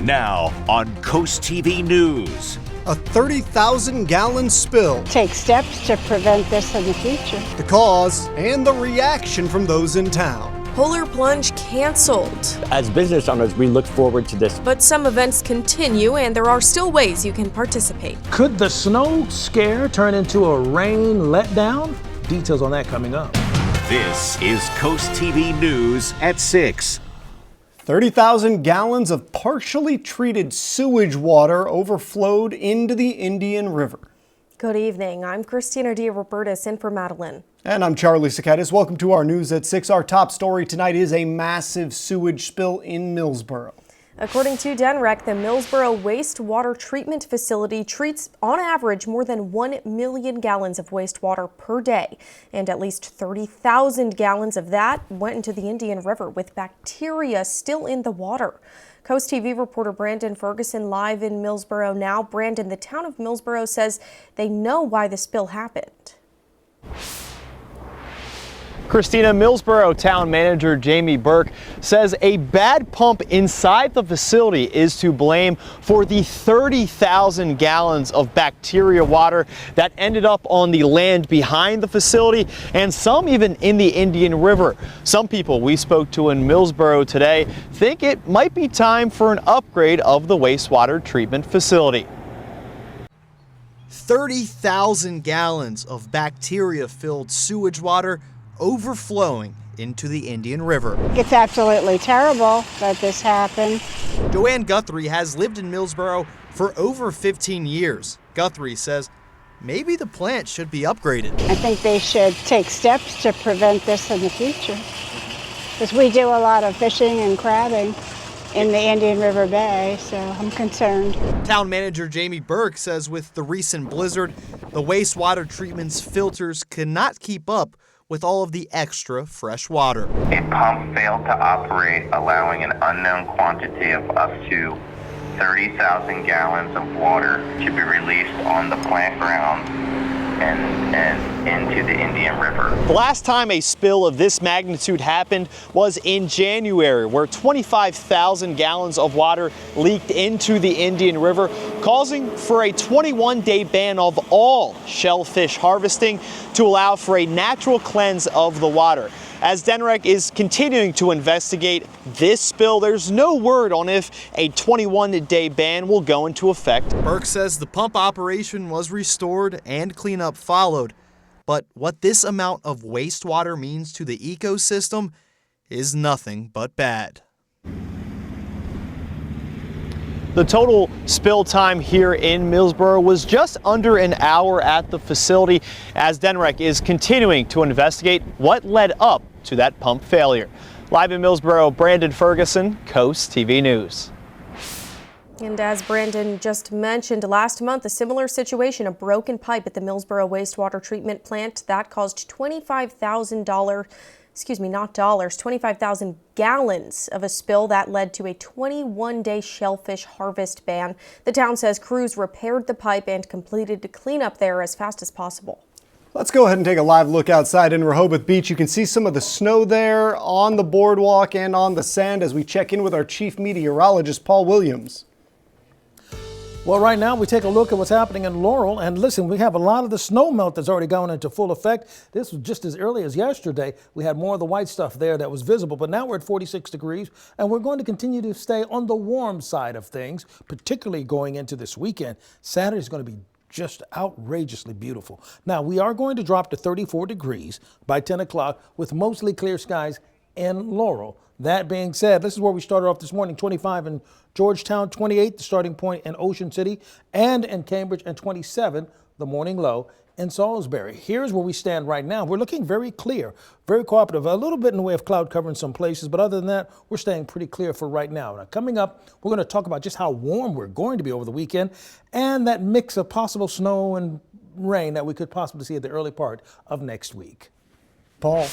Now on CoastTV News. A 30,000-gallon spill. Take steps to prevent this in the future. The cause and the reaction from those in town. Polar plunge canceled. As business owners, we look forward to this. But some events continue and there are still ways you can participate. Could the snow scare turn into a rain letdown? Details on that coming up. This is CoastTV News at 6. 30,000 gallons of partially treated sewage water overflowed into the Indian River. Good evening. I'm Christina Robertis in for Madeline. And I'm Charlie Sakaitis. Welcome to our News at 6. Our top story tonight is a massive sewage spill in Millsboro. According to DENREC, the Millsboro wastewater treatment facility treats on average more than 1 million gallons of wastewater per day, and at least 30,000 gallons of that went into the Indian River with bacteria still in the water. Coast TV reporter Brandon Ferguson live in Millsboro now. Brandon, the town of Millsboro says they know why the spill happened. Christina, Millsboro town manager Jamie Burke says a bad pump inside the facility is to blame for the 30,000 gallons of bacteria water that ended up on the land behind the facility and some even in the Indian River. Some people we spoke to in Millsboro today think it might be time for an upgrade of the wastewater treatment facility. 30,000 gallons of bacteria-filled sewage water overflowing into the Indian River. It's absolutely terrible that this happened. Joanne Guthrie has lived in Millsboro for over 15 years. Guthrie says maybe the plant should be upgraded. I think they should take steps to prevent this in the future, because we do a lot of fishing and crabbing in the Indian River Bay, so I'm concerned. Town manager Jamie Burke says with the recent blizzard, the wastewater treatment's filters cannot keep up with all of the extra fresh water. A pump failed to operate, allowing an unknown quantity of up to 30,000 gallons of water to be released on the plant grounds and into the Indian River. The last time a spill of this magnitude happened was in January, where 25,000 gallons of water leaked into the Indian River, causing for a 21-day ban of all shellfish harvesting to allow for a natural cleanse of the water. As DENREC is continuing to investigate this spill, there's no word on if a 21-day ban will go into effect. Burke says the pump operation was restored and cleanup followed, but what this amount of wastewater means to the ecosystem is nothing but bad. The total spill time here in Millsboro was just under an hour at the facility as DENREC is continuing to investigate what led up to that pump failure. Live in Millsboro, Brandon Ferguson, Coast TV News. And as Brandon just mentioned, last month, a similar situation, a broken pipe at the Millsboro wastewater treatment plant that caused $25,000 gallons of a spill that led to a 21-day shellfish harvest ban. The town says crews repaired the pipe and completed the cleanup there as fast as possible. Let's go ahead and take a live look outside in Rehoboth Beach. You can see some of the snow there on the boardwalk and on the sand as we check in with our chief meteorologist, Paul Williams. Well, right now we take a look at what's happening in Laurel, and listen, we have a lot of the snow melt that's already gone into full effect. This was just as early as yesterday. We had more of the white stuff there that was visible, but now we're at 46 degrees, and we're going to continue to stay on the warm side of things, particularly going into this weekend. Saturday is going to be just outrageously beautiful. Now, we are going to drop to 34 degrees by 10 o'clock with mostly clear skies in Laurel. That being said, this is where we started off this morning, 25 in Georgetown, 28, the starting point in Ocean City, and in Cambridge, and 27, the morning low in Salisbury. Here's where we stand right now. We're looking very clear, very cooperative, a little bit in the way of cloud cover in some places, but other than that, we're staying pretty clear for right now. Now, coming up, we're going to talk about just how warm we're going to be over the weekend and that mix of possible snow and rain that we could possibly see at the early part of next week. Paul.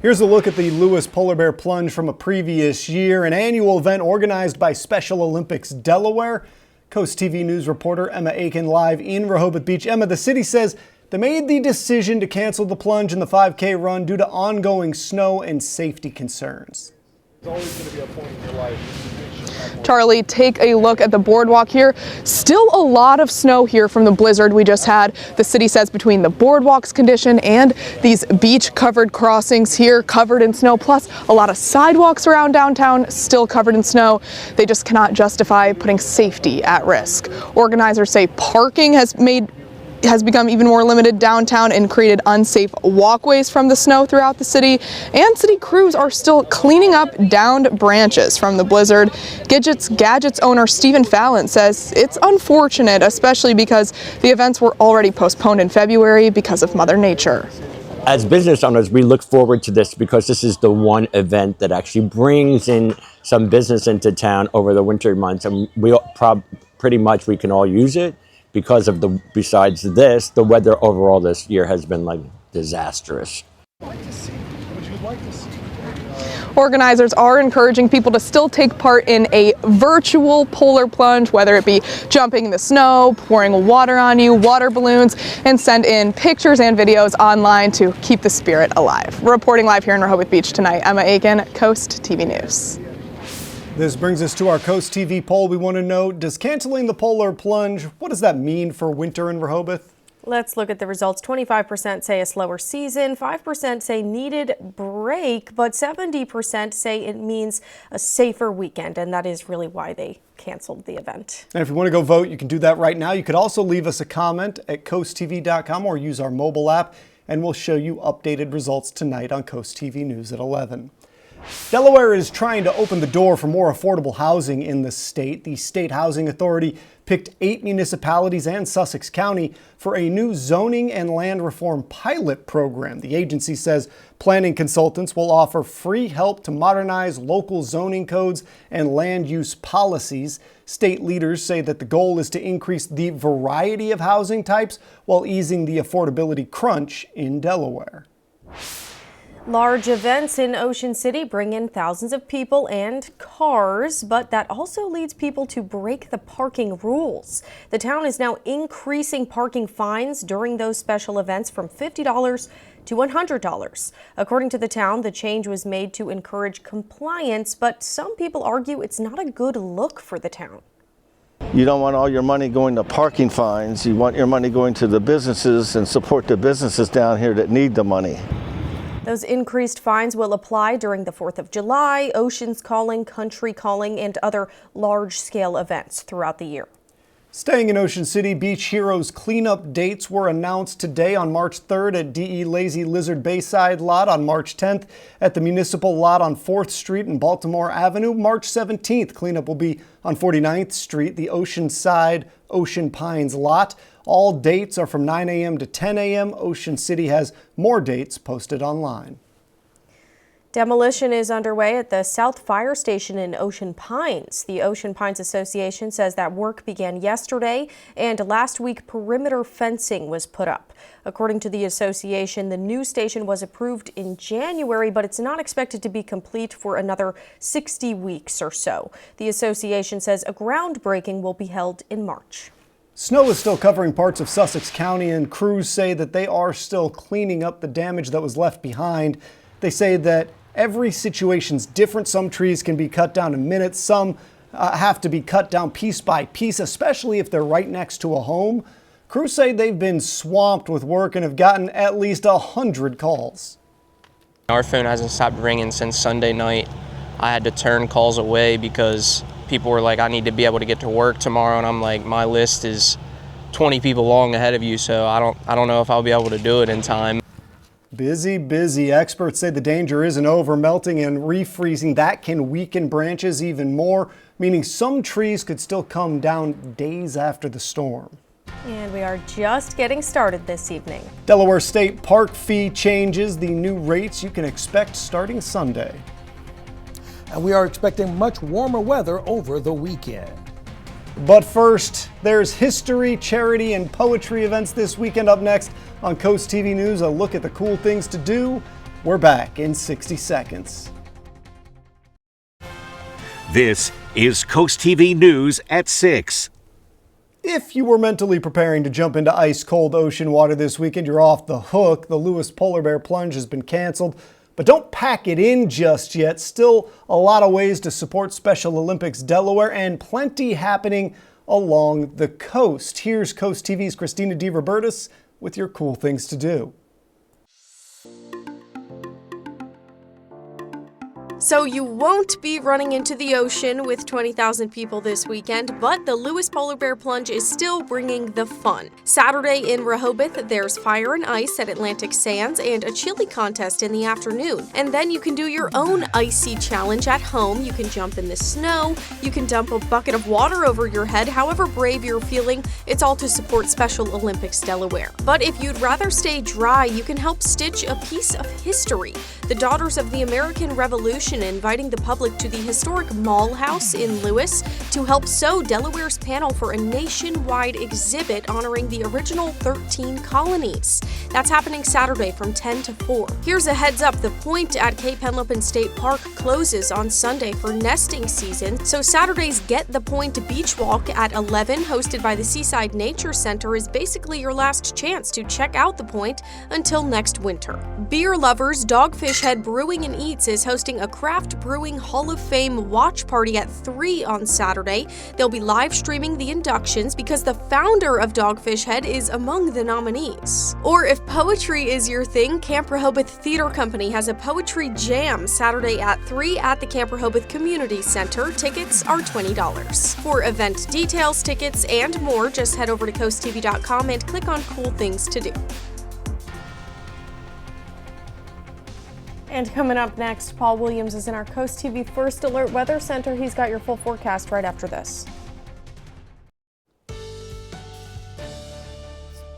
Here's a look at the Lewis Polar Bear Plunge from a previous year, an annual event organized by Special Olympics Delaware. Coast TV News reporter Emma Aiken live in Rehoboth Beach. Emma, the city says they made the decision to cancel the plunge in the 5K run due to ongoing snow and safety concerns. There's always going to be a point in your life Charlie, take a look at the boardwalk here. Still a lot of snow here from the blizzard we just had. The city says between the boardwalk's condition and these beach-covered crossings here covered in snow, plus a lot of sidewalks around downtown still covered in snow, they just cannot justify putting safety at risk. Organizers say parking has become even more limited downtown and created unsafe walkways from the snow throughout the city, and city crews are still cleaning up downed branches from the blizzard. Gadgets owner Stephen Fallon says it's unfortunate, especially because the events were already postponed in February because of Mother Nature. As business owners, we look forward to this because this is the one event that actually brings in some business into town over the winter months, and pretty much we can all use it. Because of besides this, the weather overall this year has been like disastrous. Organizers are encouraging people to still take part in a virtual polar plunge, whether it be jumping in the snow, pouring water on you, water balloons, and send in pictures and videos online to keep the spirit alive. Reporting live here in Rehoboth Beach tonight, Emma Aiken, Coast TV News. This brings us to our Coast TV poll. We want to know, does canceling the polar plunge, what does that mean for winter in Rehoboth? Let's look at the results. 25% say a slower season, 5% say needed break, but 70% say it means a safer weekend, and that is really why they canceled the event. And if you want to go vote, you can do that right now. You could also leave us a comment at coasttv.com or use our mobile app, and we'll show you updated results tonight on Coast TV News at 11. Delaware is trying to open the door for more affordable housing in the state. The State Housing Authority picked 8 municipalities and Sussex County for a new zoning and land reform pilot program. The agency says planning consultants will offer free help to modernize local zoning codes and land use policies. State leaders say that the goal is to increase the variety of housing types while easing the affordability crunch in Delaware. Large events in Ocean City bring in thousands of people and cars, but that also leads people to break the parking rules. The town is now increasing parking fines during those special events from $50 to $100. According to the town, the change was made to encourage compliance, but some people argue it's not a good look for the town. You don't want all your money going to parking fines. You want your money going to the businesses and support the businesses down here that need the money. Those increased fines will apply during the 4th of July, Oceans Calling, Country Calling, and other large-scale events throughout the year. Staying in Ocean City, Beach Heroes cleanup dates were announced today on March 3rd at DE Lazy Lizard Bayside Lot, on March 10th at the Municipal Lot on 4th Street and Baltimore Avenue. March 17th, cleanup will be on 49th Street, the Oceanside Ocean Pines Lot. All dates are from 9 a.m. to 10 a.m. Ocean City has more dates posted online. Demolition is underway at the South Fire Station in Ocean Pines. The Ocean Pines Association says that work began yesterday, and last week perimeter fencing was put up. According to the association, the new station was approved in January, but it's not expected to be complete for another 60 weeks or so. The association says a groundbreaking will be held in March. Snow is still covering parts of Sussex County, and crews say that they are still cleaning up the damage that was left behind. They say that every situation's different. Some trees can be cut down in minutes. Some have to be cut down piece by piece, especially if they're right next to a home. Crews say they've been swamped with work and have gotten at least 100 calls. Our phone hasn't stopped ringing since Sunday night. I had to turn calls away because people were like, I need to be able to get to work tomorrow, and I'm like, my list is 20 people long ahead of you, so I don't know if I'll be able to do it in time. Busy, busy. Experts say the danger isn't over. Melting and refreezing, that can weaken branches even more, meaning some trees could still come down days after the storm. And we are just getting started this evening. Delaware State Park fee changes, the new rates you can expect starting Sunday. And we are expecting much warmer weather over the weekend. But first, there's history, charity, and poetry events this weekend. Up next on Coast TV News, a look at the cool things to do. We're back in 60 seconds. This is Coast TV News at 6. If you were mentally preparing to jump into ice-cold ocean water this weekend, you're off the hook. The Lewis Polar Bear Plunge has been canceled. But don't pack it in just yet. Still a lot of ways to support Special Olympics Delaware and plenty happening along the coast. Here's Coast TV's Christina DeRobertis with your cool things to do. So you won't be running into the ocean with 20,000 people this weekend, but the Lewis Polar Bear Plunge is still bringing the fun. Saturday in Rehoboth, there's fire and ice at Atlantic Sands and a chili contest in the afternoon. And then you can do your own icy challenge at home. You can jump in the snow, you can dump a bucket of water over your head, however brave you're feeling. It's all to support Special Olympics Delaware. But if you'd rather stay dry, you can help stitch a piece of history. The Daughters of the American Revolution inviting the public to the historic Mall House in Lewis to help sew Delaware's panel for a nationwide exhibit honoring the original 13 colonies. That's happening Saturday from 10 to 4. Here's a heads up, the point at Cape Henlopen State Park closes on Sunday for nesting season, so Saturday's Get the Point Beach Walk at 11, hosted by the Seaside Nature Center, is basically your last chance to check out the point until next winter. Beer lovers, Dogfish Head Brewing and Eats is hosting a Craft Brewing Hall of Fame watch party at 3 on Saturday. They'll be live streaming the inductions because the founder of Dogfish Head is among the nominees. Or if poetry is your thing, Camp Rehoboth Theater Company has a poetry jam Saturday at 3 at the Camp Rehoboth Community Center. Tickets are $20. For event details, tickets, and more, just head over to coasttv.com and click on Cool Things to Do. And coming up next, Paul Williams is in our Coast TV First Alert Weather Center. He's got your full forecast right after this.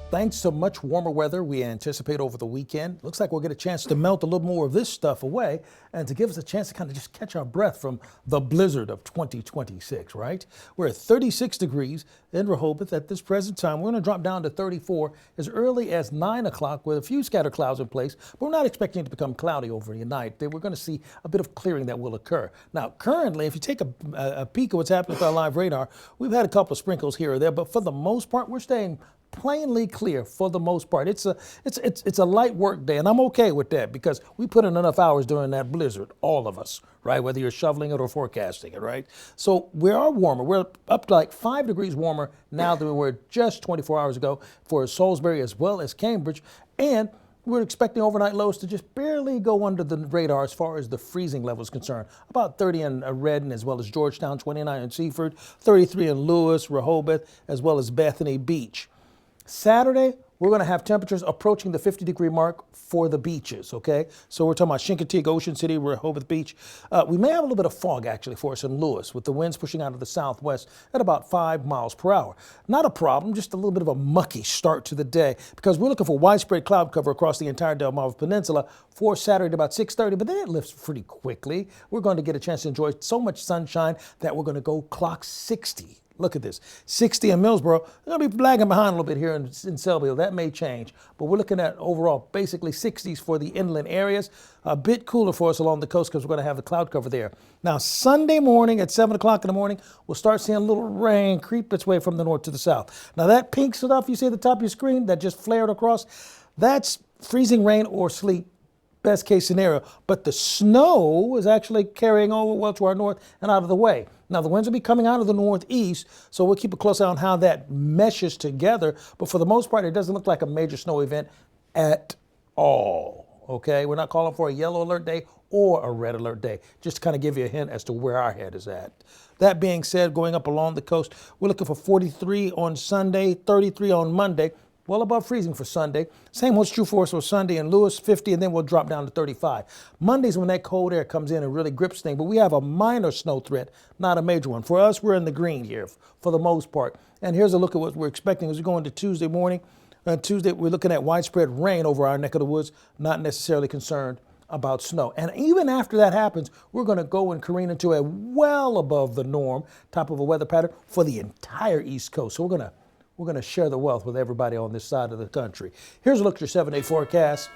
Thanks to much warmer weather we anticipate over the weekend, looks like we'll get a chance to melt a little more of this stuff away and to give us a chance to kind of just catch our breath from the blizzard of 2026, right? We're at 36 degrees in Rehoboth at this present time. We're going to drop down to 34 as early as 9 o'clock with a few scattered clouds in place, but we're not expecting it to become cloudy overnight. We're going to see a bit of clearing that will occur. Now, currently, if you take a peek at what's happening with our live radar, we've had a couple of sprinkles here or there, but for the most part, we're staying plainly clear for the most part. It's a light work day, and I'm okay with that because we put in enough hours during that blizzard, all of us, right? Whether you're shoveling it or forecasting it, right? So we are warmer. We're up to like 5 degrees warmer now than we were just 24 hours ago for Salisbury as well as Cambridge, and we're expecting overnight lows to just barely go under the radar as far as the freezing level is concerned. About 30 in Redden as well as Georgetown, 29 in Seaford, 33 in Lewis, Rehoboth, as well as Bethany Beach. Saturday, we're going to have temperatures approaching the 50-degree mark for the beaches, okay? So we're talking about Chincoteague, Ocean City, Rehoboth Beach. We may have a little bit of fog, actually, for us in Lewis, with the winds pushing out of the southwest at about 5 miles per hour. Not a problem, just a little bit of a mucky start to the day because we're looking for widespread cloud cover across the entire Delmarva Peninsula for Saturday at about 6:30, but then it lifts pretty quickly. We're going to get a chance to enjoy so much sunshine that we're going to go clock 60. Look at this, 60 in Millsboro. They're going to be lagging behind a little bit here in Selbyville. That may change, but we're looking at overall basically 60s for the inland areas. A bit cooler for us along the coast because we're going to have the cloud cover there. Now, Sunday morning at 7 o'clock in the morning, we'll start seeing a little rain creep its way from the north to the south. Now, that pink stuff you see at the top of your screen that just flared across, that's freezing rain or sleet. Best case scenario, but the snow is actually carrying over well to our north and out of the way. Now the winds will be coming out of the northeast, so we'll keep a close eye on how that meshes together, but for the most part, it doesn't look like a major snow event at all, okay? We're not calling for a yellow alert day or a red alert day, just to kind of give you a hint as to where our head is at. That being said, going up along the coast, we're looking for 43 on Sunday, 33 on Monday, well above freezing for Sunday. Same holds true for us for Sunday in Lewis, 50, and then we'll drop down to 35. Monday's when that cold air comes in and really grips things, but we have a minor snow threat, not a major one. For us, we're in the green here for the most part. And here's a look at what we're expecting as we go into Tuesday morning. Tuesday, we're looking at widespread rain over our neck of the woods, not necessarily concerned about snow. And even after that happens, we're going to go and careen into a well above the norm type of a weather pattern for the entire East Coast. So we're going to share the wealth with everybody on this side of the country. Here's a look at your 7-day forecast.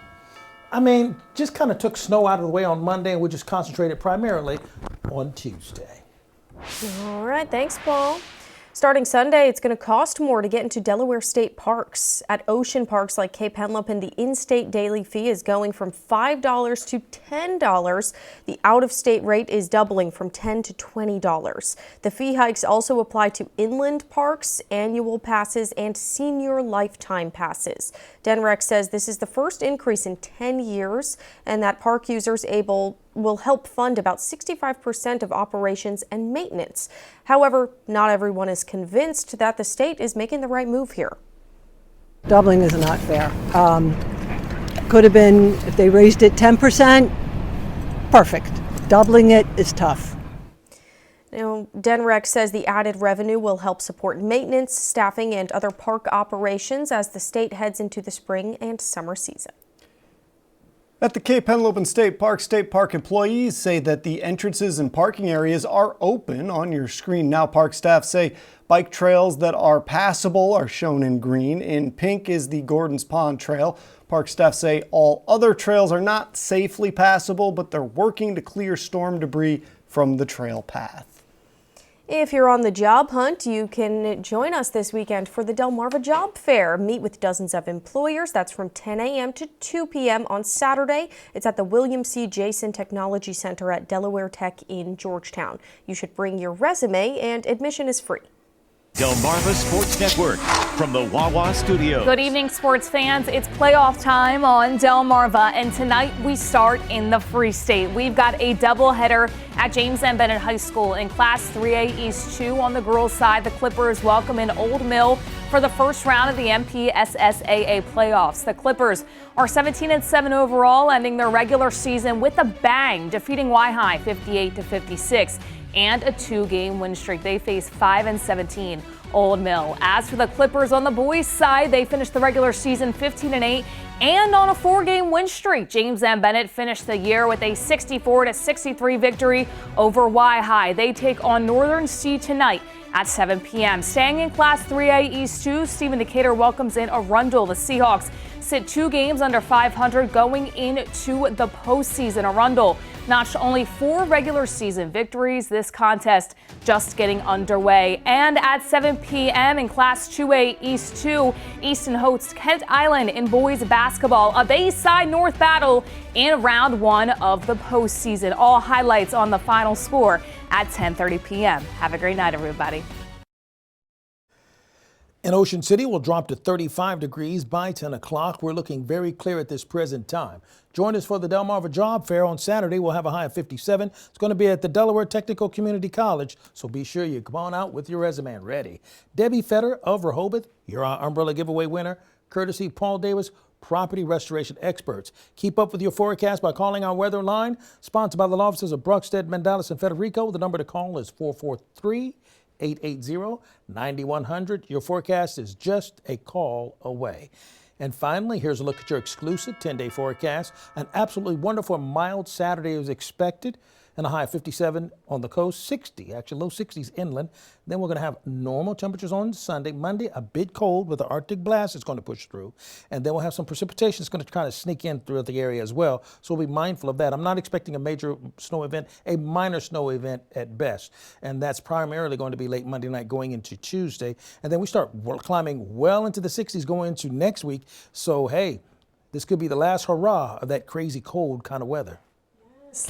I mean, just kind of took snow out of the way on Monday, and we just concentrated primarily on Tuesday. All right, thanks, Paul. Starting Sunday, it's going to cost more to get into Delaware state parks. At ocean parks like Cape Henlopen, the in-state daily fee is going from $5 to $10. The out-of-state rate is doubling from $10 to $20. The fee hikes also apply to inland parks, annual passes, and senior lifetime passes. Denrec says this is the first increase in 10 years and that park users will help fund about 65% of operations and maintenance. However, not everyone is convinced that the state is making the right move here. Doubling is not fair. Could have been, if they raised it 10%, perfect. Doubling it is tough. Now, Denrec says the added revenue will help support maintenance, staffing, and other park operations as the state heads into the spring and summer season. At the Cape Henlopen State Park employees say that the entrances and parking areas are open. On your screen now, park staff say bike trails that are passable are shown in green. In pink is the Gordon's Pond Trail. Park staff say all other trails are not safely passable, but they're working to clear storm debris from the trail path. If you're on the job hunt, you can join us this weekend for the Delmarva Job Fair. Meet with dozens of employers. That's from 10 a.m. to 2 p.m. on Saturday. It's at the William C. Jason Technology Center at Delaware Tech in Georgetown. You should bring your resume, and admission is free. Delmarva Sports Network from the Wawa Studio. Good evening, sports fans. It's playoff time on Delmarva, and tonight we start in the Free State. We've got a doubleheader at James M. Bennett High School in Class 3A East 2 on the girls' side. The Clippers welcome in Old Mill for the first round of the MPSSAA playoffs. The Clippers are 17-7 overall, ending their regular season with a bang, defeating Y-High 58-56. and a 2-game win streak. They face 5-17 Old Mill. As for the Clippers on the boys' side, they finished the regular season 15-8 and on a 4-game win streak. James M. Bennett finished the year with a 64-63 victory over Y-High. They take on Northern C tonight at 7 p.m. Staying in Class 3A East 2, Stephen Decatur welcomes in Arundel. The Seahawks sit 2 games under 500 going into the postseason. Arundel notched only 4 regular season victories. This contest just getting underway. And at 7 p.m. in Class 2A East 2, Easton hosts Kent Island in boys basketball. A Bayside North battle in round 1 of the postseason. All highlights on the final score at 10:30 p.m. Have a great night, everybody. In Ocean City, we'll drop to 35 degrees by 10 o'clock. We're looking very clear at this present time. Join us for the Delmarva Job Fair on Saturday. We'll have a high of 57. It's going to be at the Delaware Technical Community College, so be sure you come on out with your resume ready. Debbie Fetter of Rehoboth, you're our umbrella giveaway winner, courtesy Paul Davis, property restoration experts. Keep up with your forecast by calling our weather line, sponsored by the law offices of Bruckstead, Mandalis, and Federico. The number to call is 443-880-9100. Your forecast is just a call away. And finally, here's a look at your exclusive 10-day forecast. An absolutely wonderful mild Saturday is expected, and a high of 57 on the coast, 60, actually low 60s inland. Then we're going to have normal temperatures on Sunday. Monday, a bit cold with the Arctic blast that's going to push through. And then we'll have some precipitation that's going to kind of sneak in throughout the area as well. So we'll be mindful of that. I'm not expecting a major snow event, a minor snow event at best. And that's primarily going to be late Monday night going into Tuesday. And then we start climbing well into the 60s going into next week. So, hey, this could be the last hurrah of that crazy cold kind of weather.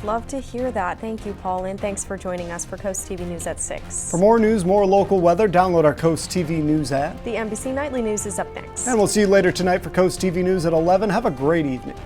Love to hear that. Thank you, Paul, and thanks for joining us for Coast TV News at 6. For more news, more local weather, download our Coast TV News app. The NBC Nightly News is up next. And we'll see you later tonight for Coast TV News at 11. Have a great evening.